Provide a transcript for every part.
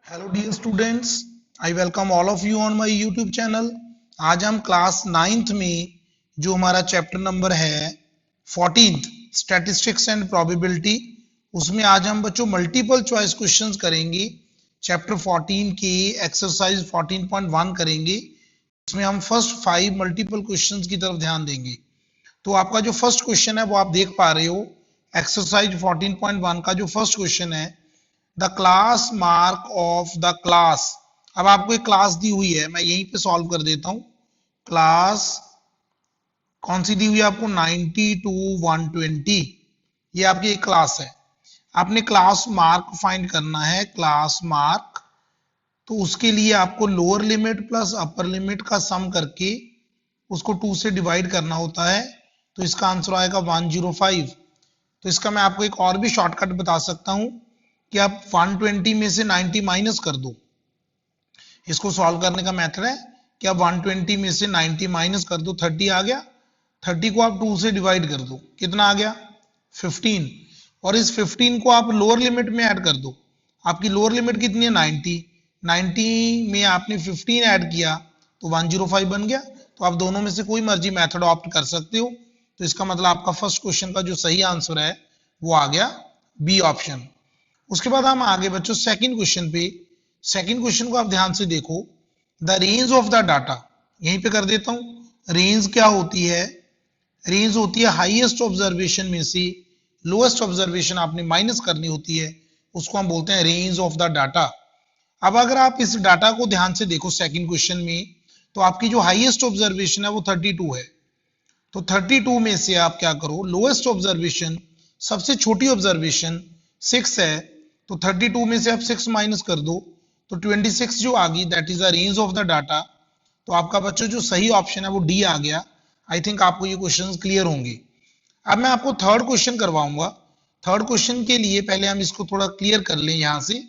Hello dear students, I welcome all of you on my YouTube channel. आज हम class 9th में जो हमारा चैप्टर नंबर है 14th स्टैटिस्टिक्स एंड प्रोबेबिलिटी, उसमें आज हम बच्चों मल्टीपल चॉइस क्वेश्चंस करेंगे। चैप्टर 14 के एक्सरसाइज 14.1 करेंगे। इसमें हम फर्स्ट 5 मल्टीपल क्वेश्चंस की तरफ ध्यान देंगे। तो आपका जो फर्स्ट क्वेश्चन है वो आप देख पा रहे हो, एक्सरसाइज 14.1 का जो फर्स्ट क्वेश्चन है, the class mark of the class. अब आपको एक क्लास दी हुई है, मैं यहीं पे सॉल्व कर देता हूं। क्लास कौन सी दी हुई है आपको? 90 to 120। ये आपकी एक क्लास है। आपने क्लास मार्क फाइंड करना है, क्लास मार्क। तो उसके लिए आपको lower limit plus upper limit का सम करके उसको 2 से डिवाइड करना होता है। तो इसका आंसर आएगा 105। तो इसका मैं आपको एक और भी शॉर्टकट बता सकता हूं कि आप 120 में से 90 माइनस कर दो। इसको सॉल्व करने का मेथड है कि आप 120 में से 90 माइनस कर दो, 30 आ गया। 30 को आप 2 से डिवाइड कर दो, कितना आ गया? 15। और इस 15 को आप लोअर लिमिट में ऐड कर दो। आपकी लोअर लिमिट कितनी है? 90। 90 में आपने 15 ऐड किया तो 105 बन गया। तो आप दोनों में से कोई मर्जी मेथड ऑप्ट कर सकते हो। तो इसका मतलब आपका फर्स्ट क्वेश्चन का जो सही आंसर है वो आ गया बी ऑप्शन। उसके बाद हम आगे बच्चों सेकंड क्वेश्चन पे। सेकंड क्वेश्चन को आप ध्यान से देखो, the range of the data. यहीं पे कर देता हूं। रेंज क्या होती है? रेंज होती है हाईएस्ट ऑब्जर्वेशन में से लोएस्ट ऑब्जर्वेशन आपने माइनस करनी होती है, उसको हम बोलते हैं रेंज ऑफ द डाटा। अब अगर आप इस डाटा को ध्यान से देखो सेकंड क्वेश्चन में, तो आपकी जो हाईएस्ट ऑब्जर्वेशन है वो 32 है। तो 32 में से आप क्या करो, लोएस्ट ऑब्जर्वेशन सबसे छोटी ऑब्जर्वेशन 6 है, तो 32 में से आप 6 माइनस कर दो तो 26 जो आ गई, that is the range of the data. तो आपका बच्चों जो सही ऑप्शन है वो डी आ गया। आई थिंक आपको ये क्वेश्चंस क्लियर होंगे। अब मैं आपको थर्ड क्वेश्चन करवाऊंगा। थर्ड क्वेश्चन के लिए पहले हम इसको थोड़ा क्लियर कर लें यहां से।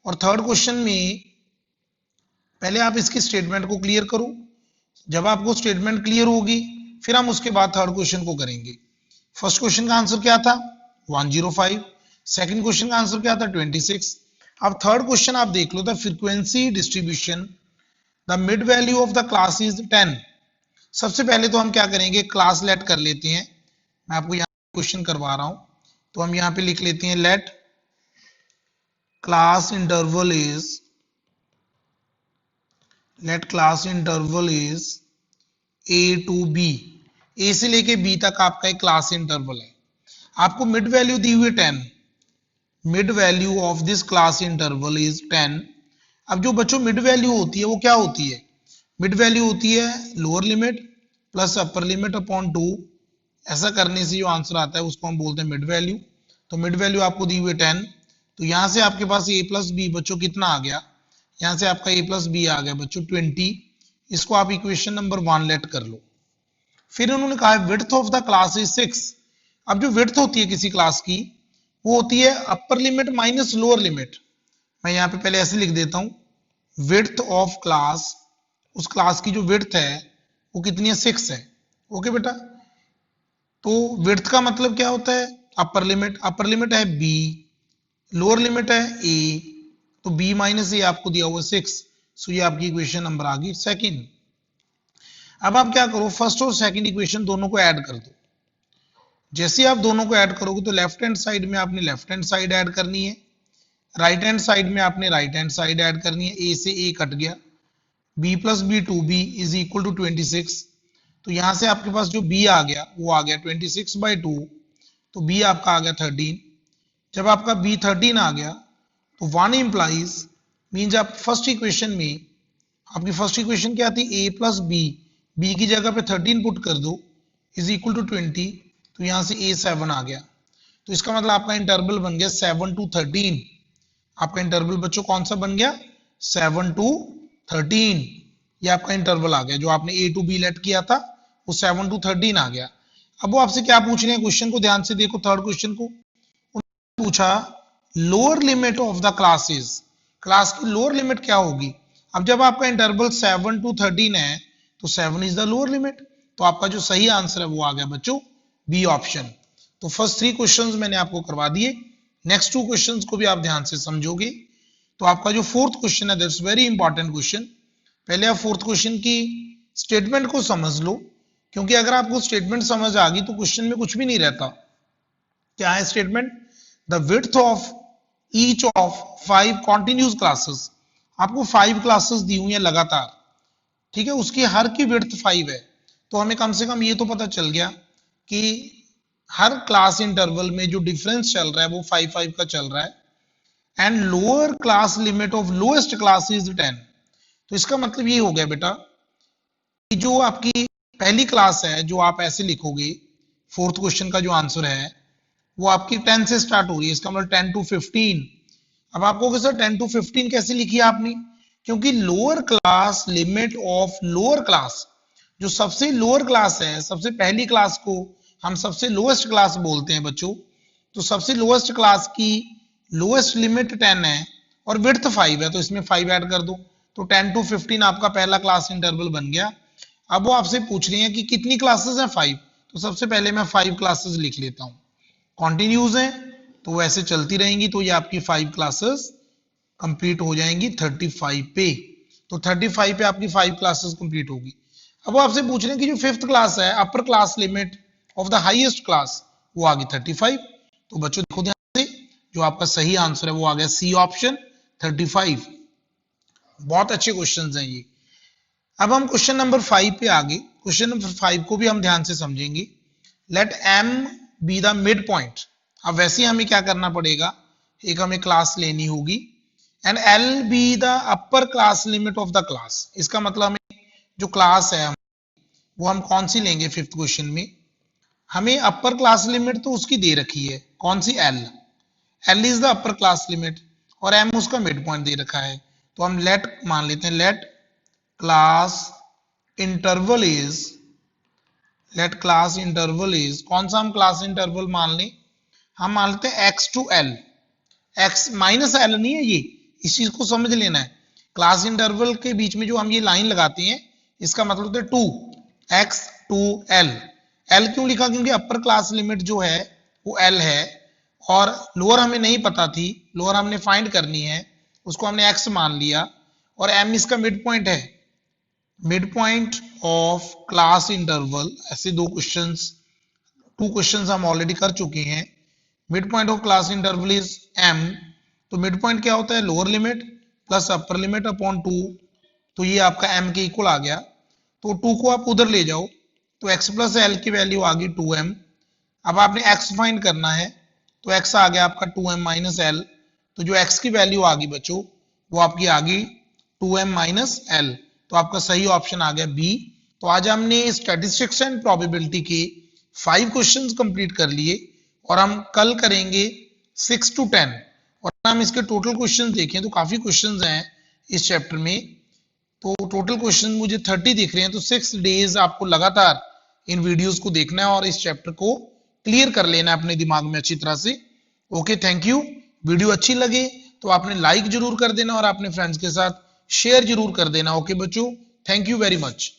और थर्ड क्वेश्चन में पहले आप इसकी स्टेटमेंट को क्लियर करो। जब आपको स्टेटमेंट क्लियर होगी फिर हम उसके बाद थर्ड क्वेश्चन को करेंगे। फर्स्ट क्वेश्चन का आंसर क्या था? 105। सेकंड क्वेश्चन का आंसर क्या था? 26। अब थर्ड क्वेश्चन आप देख लो, the frequency distribution the mid value of the class is 10। सबसे पहले तो हम क्या करेंगे, क्लास लेट कर लेते हैं। मैं आपको यहाँ क्वेश्चन करवा रहा हूं, तो हम यहाँ पे लिख लेते हैं let class interval is a to b. A से लेके बी तक आपका एक क्लास इंटरवल है। आपको मिड वैल्यू दी हुई 10। Mid value of this class interval is 10। अब जो बच्चों मिड वैल्यू होती है वो क्या होती है? मिड वैल्यू होती है lower limit plus upper limit upon 2। ऐसा करने से जो आंसर आता है उसको हम बोलते हैं मिड वैल्यू। तो मिड वैल्यू आपको दी हुई है 10। तो यहां से आपके पास a प्लस बी बच्चों कितना आ गया? यहां से आपका a प्लस बी आ गया बच्चों 20। इसको आप इक्वेशन नंबर 1 लेट कर लो। फिर उन्होंने कहा width of the class is 6। अब जो विड्थ होती है किसी क्लास की वो होती है upper limit minus lower limit. मैं यहाँ पे पहले ऐसे लिख देता हूं, विड्थ ऑफ क्लास, उस क्लास की जो विड्थ है वो कितनी है? 6 है। ओके बेटा। तो विड्थ का मतलब क्या होता है? Upper limit. अपर लिमिट है b, लोअर लिमिट है a। तो b माइनस ए आपको दिया हुआ 6। सो ये आपकी इक्वेशन नंबर आ गई सेकंड। अब आप क्या करो, फर्स्ट और सेकंड इक्वेशन दोनों को ऐड कर दो। जैसे आप दोनों को ऐड करोगे तो लेफ्ट हैंड साइड में आपने लेफ्ट हैंड साइड ऐड करनी है, राइट हैंड साइड में आपने राइट हैंड साइड ऐड करनी है। a से a कट गया, b plus b 2b is equal to 26। तो यहां से आपके पास जो b आ गया वो आ गया 26/2। तो b आपका आ गया 13। जब आपका b 13 आ गया तो 1 इंप्लाइज मीन्स आप फर्स्ट इक्वेशन में, आपकी फर्स्ट इक्वेशन क्या थी? a प्लस बी की जगह पे 13 पुट कर दो इज इक्वल टू 20। तो यहां से a 7 आ गया। तो इसका मतलब आपका इंटरवल बन गया 7 to 13। आपका इंटरवल बच्चों कौन सा बन गया? 7 to 13। ये आपका इंटरवल आ गया। जो आपने a to b लेट किया था वो 7 to 13 आ गया। अब वो आपसे क्या पूछ रहे हैं, क्वेश्चन को ध्यान से देखो। थर्ड क्वेश्चन को पूछा lower limit of the classes. Class की लोअर लिमिट क्या होगी? अब जब आपका इंटरवल 7 to 13 है तो 7 इज द लोअर लिमिट। तो आपका जो सही आंसर है वो आ गया बच्चों बी ऑप्शन। तो फर्स्ट 3 क्वेश्चंस मैंने आपको करवा दिए। नेक्स्ट 2 क्वेश्चंस को भी आप ध्यान से समझोगे। तो आपका जो फोर्थ क्वेश्चन है दैट्स वेरी इंपॉर्टेंट क्वेश्चन। पहले आप फोर्थ क्वेश्चन की स्टेटमेंट को समझ लो, क्योंकि अगर आपको स्टेटमेंट समझ आ गई तो क्वेश्चन में कुछ भी नहीं रहता। क्या है statement? The width of each of 5 continuous classes, आपको 5 क्लासेस दी हुई है लगातार, ठीक है, उसकी हर की विड्थ 5 है। तो हमें कम से कम ये तो पता चल गया कि हर क्लास इंटरवल में जो डिफरेंस चल रहा है वो 5-5 का चल रहा है। And lower class limit of lowest class is 10। तो इसका मतलब ये हो गया बेटा कि जो आपकी पहली क्लास है, जो आप ऐसे लिखोगे, फोर्थ क्वेश्चन का जो आंसर है वो आपकी 10 से स्टार्ट हो रही है, इसका मतलब 10 to 15। अब आपको सर 10 to 15 कैसे लिखी आपने? क्योंकि lower class limit of lower class, जो सबसे लोअर क्लास है, सबसे पहली क्लास को हम सबसे लोएस्ट क्लास बोलते हैं बच्चों। तो सबसे लोएस्ट क्लास की लोएस्ट लिमिट 10 है और विड्थ 5 है, तो इसमें 5 ऐड कर दो, तो 10 to 15 आपका पहला क्लास इंटरवल बन गया। अब वो आपसे पूछ रही है कि कितनी क्लासेस हैं? 5। तो सबसे पहले मैं 5 क्लासेस लिख लेता हूं। कॉन्टिन्यूज है तो वैसे चलती रहेंगी, तो ये आपकी 5 क्लासेस कंप्लीट हो जाएंगी 35 पे। तो 35 पे आपकी 5 क्लासेस कंप्लीट होगी। अब वो आपसे पूछ रहे हैं कि जो 5th क्लास है, upper class limit of the highest class, वो आ गई 35। तो बच्चों देखो ध्यान से, जो आपका सही आंसर है वो आ गया सी ऑप्शन 35। बहुत अच्छे क्वेश्चंस हैं ये। अब हम क्वेश्चन नंबर 5 पे आगे, क्वेश्चन नंबर 5 को भी हम ध्यान से समझेंगे। Let m be the mid point. अब वैसे ही हमें क्या करना पड़ेगा, एक हमें क्लास लेनी होगी, and l be the upper class limit of the class. इसका मतलब हमें जो क्लास है वो हम कौन सी लेंगे? 5th क्वेश्चन में हमें अपर क्लास लिमिट तो उसकी दे रखी है, कौन सी? l is the upper class limit और m उसका मिड पॉइंट दे रखा है। तो हम लेट मान लेते हैं, लेट क्लास इंटरवल इज, कौन सा हम क्लास इंटरवल मान लें? हम मान लेते हैं x to l, x minus l नहीं है ये, इस चीज को समझ लेना है। क्लास इंटरवल के बीच में जो हम ये लाइन लगाते हैं, इसका मतलब होता है 2, x to l। l क्यों लिखा? क्योंकि अपर क्लास लिमिट जो है वो l है और लोअर हमें नहीं पता थी, लोअर हमने फाइंड करनी है, उसको हमने x मान लिया, और m इसका मिड पॉइंट है। Mid point of class interval, ऐसे टू क्वेश्चंस हम ऑलरेडी कर चुके हैं। Mid point of class interval is m। तो मिड पॉइंट क्या होता है? Lower limit plus upper limit upon 2। तो ये आपका m के इक्वल आ गया। तो 2 को आप उधर ले जाओ, तो x प्लस l की वैल्यू आ गई 2m। अब आपने x फाइंड करना है, तो x आ गया आपका 2m माइनस l। तो जो x की वैल्यू आ गई बच्चों, वो आपकी आ गई 2m माइनस l। तो आपका सही ऑप्शन आ गया बी। तो आज हमने स्टैटिस्टिक्स एंड प्रोबेबिलिटी के 5 क्वेश्चंस कंप्लीट कर लिए और हम कल करेंगे 6 to 10। और हम इसके टोटल क्वेश्चंस देखें तो काफी क्वेश्चंस हैं इस चैप्टर में। तो टोटल क्वेश्चन मुझे 30 दिख रहे हैं। तो 6 डेज आपको लगातार इन वीडियोस को देखना है और इस चैप्टर को क्लियर कर लेना है अपने दिमाग में अच्छी तरह से। Okay, thank you. वीडियो अच्छी लगे तो आपने लाइक जरूर कर देना और अपने फ्रेंड्स के साथ शेयर जरूर कर देना। ओके बच्चों, थैंक यू वेरी मच।